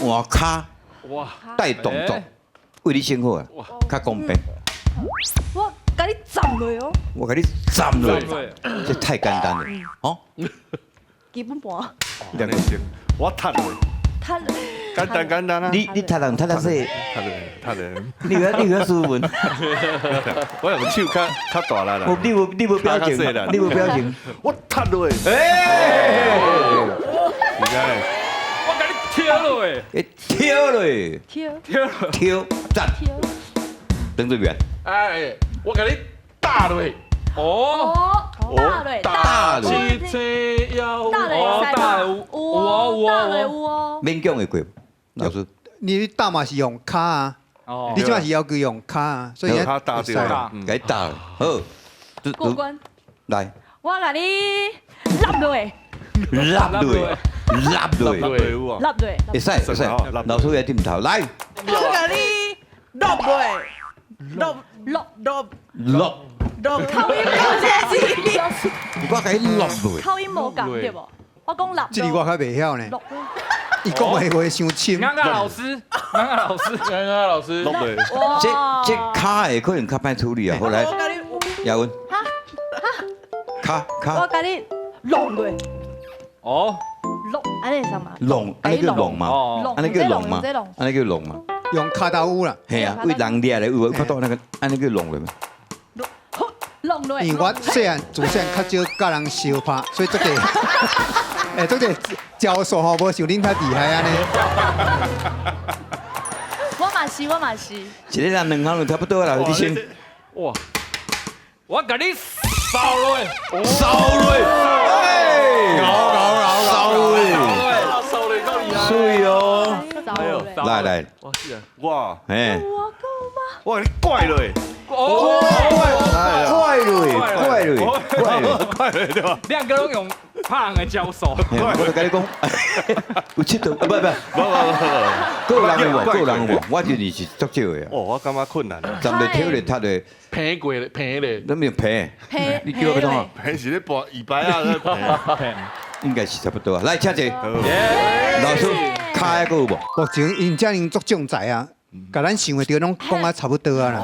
换骹哇，带动作，为你先好啊，较公平。我甲你站落哦，我给你站落，对，这太简单了。哦，基本盘，两个，我踢落，他简单啊。你踢人踢得细，踢人，你个斯文，我用手较大力啦。你无表情，你无表情。我踢落，哎，你看，我给你跳落诶，跳嘞，跳跳站，跳，邓志远，哎，我给你打落，哦，大嘞，汽车要大嘞，大有哦，大嘞有哦，勉强会过，老师。你打嘛是用卡啊，哦你即嘛是要佢用卡啊，所以他打掉了。给打了，好，过关，来，我甲你立落，拉对，拉对，队伍啊，立落，会使会使，老师也点头，来，我甲你落落，落落落落，落，口音无这字，我给你落落，口音无共对无？我讲立，这里我较袂晓呢。落，伊讲的话伤深。刚刚老师，刚刚老师，刚刚老师落队，哇，这卡的可能较歹处理啊，后来我甲你亚文，卡我甲你落落哦，落，安尼什么？龙，安尼叫龙嘛，哦，安尼叫龙嘛这龙，安尼叫龙嘛，用卡刀舞啦，系啊，为人掠来有看到那个，安尼叫龙了嘛，落落，因为我细汉自细汉较少甲人相拍，所以这个，这个招数吼无像恁较厉害安尼。我嘛是，一个人两行就差不多啦，你先哇，我给你扫落，扫落，哎，扫落，收了够厉害。水哦，走来来，哇，是啊，哇，哎，我给你怪落，哦，快落，快落，快落。怪落对吧？两个都用怕人的教授，我就跟你讲，有佚佗，不，够人的无，够人的无，我就是足少的啊。哦，我感觉困难啊。站在跳咧，踢咧，平过了，平咧，那没有平，嘿，你叫我怎啊？平时咧播200啊，应该是差不多啊。来，请坐，耶，老师，卡还有无？目前因遮尔足种才啊，甲咱想的着拢讲啊差不多啊啦。